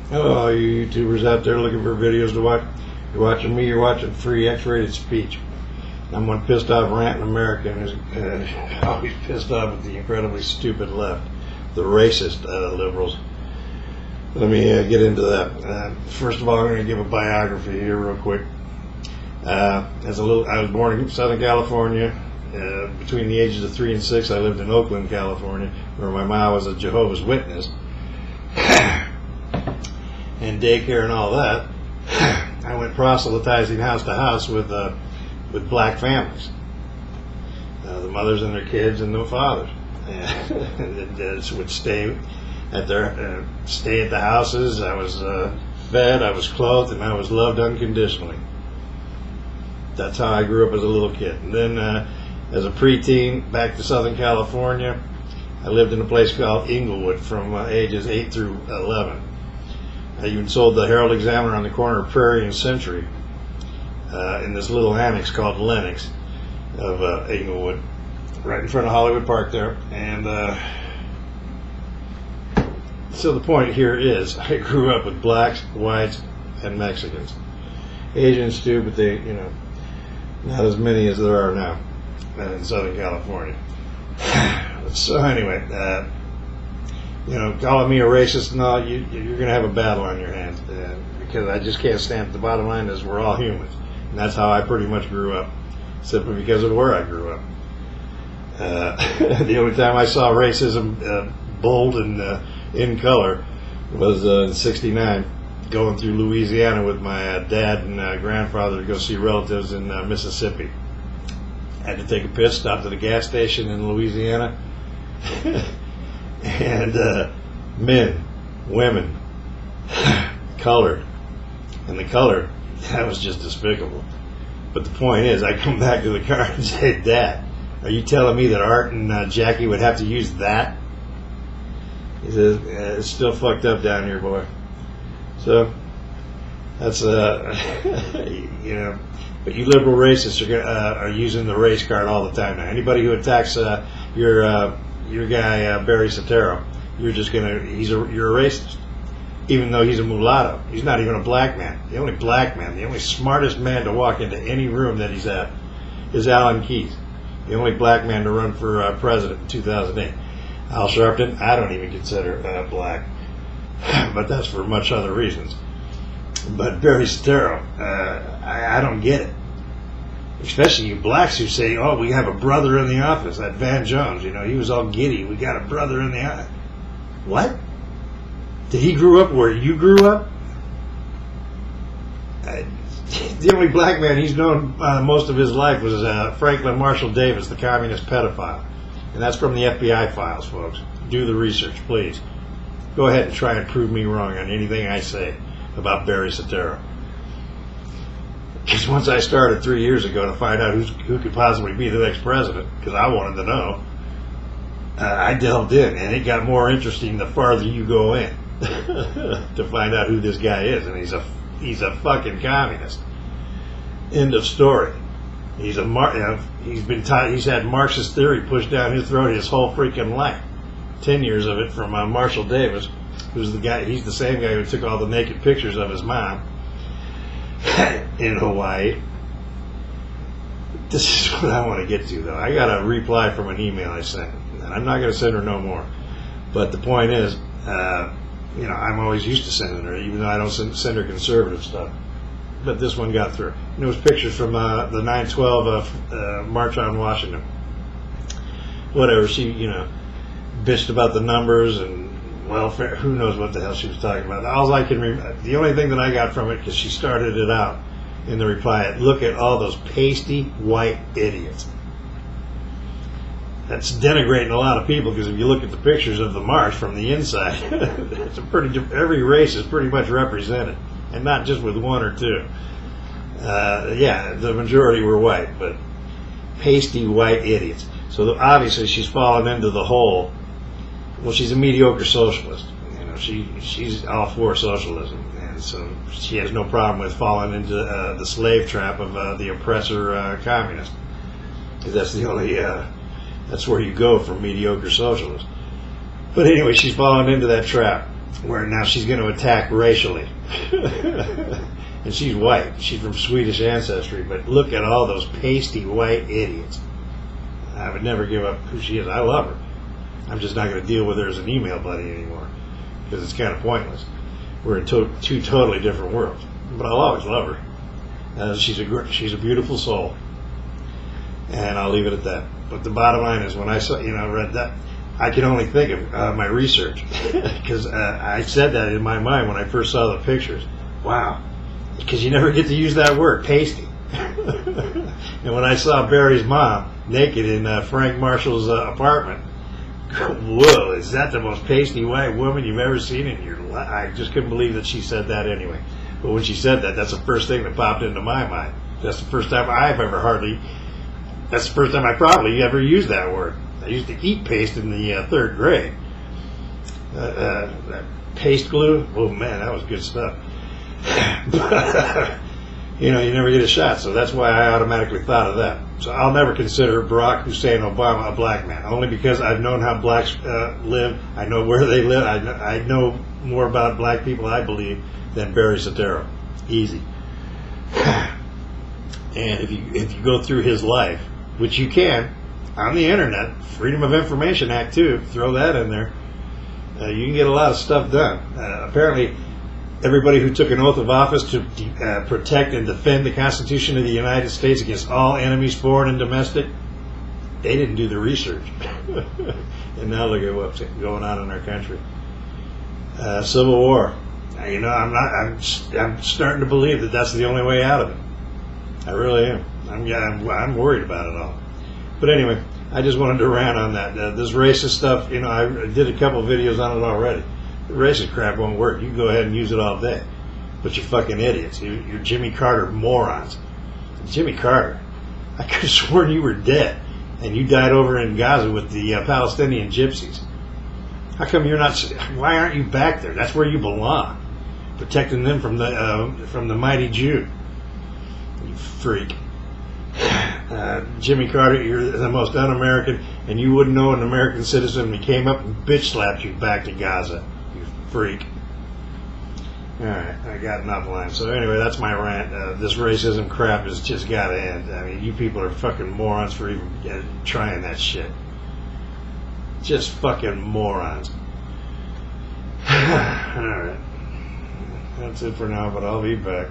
Hello, you YouTubers out there looking for videos to watch. You're watching me, you're watching free X-rated speech. I'm one pissed off ranting American who's always pissed off at the incredibly stupid left, the racist liberals. Let me get into that. First of all, I'm going to give a biography here real quick. I was born in Southern California. Between the ages of 3 and 6, I lived in Oakland, California, where my mom was a Jehovah's Witness. And daycare and all that. I went proselytizing house to house with black families, the mothers and their kids and no fathers, and would stay at the houses. I was fed, I was clothed, and I was loved unconditionally. That's how I grew up as a little kid. And then as a preteen, back to Southern California, I lived in a place called Inglewood from ages 8 through 11. I even sold the Herald Examiner on the corner of Prairie and Century in this little annex called Lenox of Inglewood, right in front of Hollywood Park there. And so the point here is, I grew up with blacks, whites, and Mexicans. Asians too, but they, not as many as there are now in Southern California. So anyway, calling me a racist, no, you're going to have a battle on your hands, because I just can't stand it. The bottom line is we're all humans, and that's how I pretty much grew up, simply because of where I grew up. The only time I saw racism bold and in color was in '69, going through Louisiana with my dad and grandfather to go see relatives in Mississippi. I had to take a piss, stopped at a gas station in Louisiana. And men, women, colored, and the color, that was just despicable. But the point is, I come back to the car and say, Dad, are you telling me that Art and Jackie would have to use that? He says, it's still fucked up down here, boy. So that's but you liberal racists are using the race card all the time now. Anybody who attacks your guy Barry Soetoro, you're a racist, even though he's a mulatto. He's not even a black man. The only black man, the only smartest man to walk into any room that he's at is Alan Keyes, the only black man to run for president in 2008. Al Sharpton, I don't even consider black, but that's for much other reasons. But Barry Soetoro, I don't get it. Especially you blacks who say, oh, we have a brother in the office. That Van Jones, he was all giddy. We got a brother in the office. What? Did he grow up where you grew up? The only black man he's known most of his life was Franklin Marshall Davis, the communist pedophile. And that's from the FBI files, folks. Do the research, please. Go ahead and try and prove me wrong on anything I say about Barry Soetoro. Because once I started 3 years ago to find out who could possibly be the next president, because I wanted to know, I delved in, and it got more interesting the farther you go in to find out who this guy is, and he's a fucking communist. End of story. He's had Marxist theory pushed down his throat his whole freaking life. 10 years of it from Marshall Davis, who's the guy. He's the same guy who took all the naked pictures of his mom in Hawaii. This is what I want to get to, though. I got a reply from an email I sent, and I'm not going to send her no more. But the point is, I'm always used to sending her, even though I don't send her conservative stuff. But this one got through. And it was pictures from the 9/12 March on Washington. Whatever, she, bitched about the numbers and welfare. Who knows what the hell she was talking about. All I can remember, the only thing that I got from it, because she started it out in the reply, look at all those pasty white idiots. That's denigrating a lot of people, because if you look at the pictures of the march from the inside, every race is pretty much represented, and not just with one or two. The majority were white, but pasty white idiots. So obviously she's fallen into the hole. Well, she's a mediocre socialist. She's all for socialism, and so she has no problem with falling into the slave trap of the oppressor communist. Because that's the only that's where you go for mediocre socialists. But anyway, she's fallen into that trap. where now she's going to attack racially. And she's white. She's from Swedish ancestry, but look at all those pasty white idiots. I would never give up who she is. I love her. I'm just not going to deal with her as an email buddy anymore because it's kind of pointless. We're in two totally different worlds. But I'll always love her. She's a beautiful soul, and I'll leave it at that. But the bottom line is, when I saw, read that, I could only think of my research because I said that in my mind when I first saw the pictures. Wow. Because you never get to use that word, pasty. And when I saw Barry's mom naked in Frank Marshall's apartment, whoa, is that the most pasty white woman you've ever seen in your life? I just couldn't believe that she said that anyway. But when she said that, that's the first thing that popped into my mind. That's the first time that's the first time I probably ever used that word. I used to eat paste in the third grade. That paste glue, oh man, that was good stuff. But, you never get a shot, so that's why I automatically thought of that. So I'll never consider Barack Hussein Obama a black man, only because I've known how blacks live. I know where they live. I know more about black people, I believe, than Barry Soetoro. Easy. And if you go through his life, which you can on the internet, Freedom of Information Act too, throw that in there, you can get a lot of stuff done. Apparently, everybody who took an oath of office to protect and defend the Constitution of the United States against all enemies, foreign and domestic, they didn't do the research. And now look at what's going on in our country. Civil War. I'm starting to believe that that's the only way out of it. I really am. I'm worried about it all. But anyway, I just wanted to rant on that. This racist stuff, I did a couple videos on it already. The racist crap won't work. You can go ahead and use it all day. But you're fucking idiots. You're Jimmy Carter morons. Jimmy Carter, I could have sworn you were dead and you died over in Gaza with the Palestinian gypsies. How come you're not? Why aren't you back there? That's where you belong, protecting them from the mighty Jew. You freak. Jimmy Carter, you're the most un-American, and you wouldn't know an American citizen when he came up and bitch slapped you back to Gaza. You freak. Alright, I got enough lines. So anyway, that's my rant. This racism crap has just got to end. I mean, you people are fucking morons for even trying that shit. Just fucking morons. Alright. That's it for now, but I'll be back.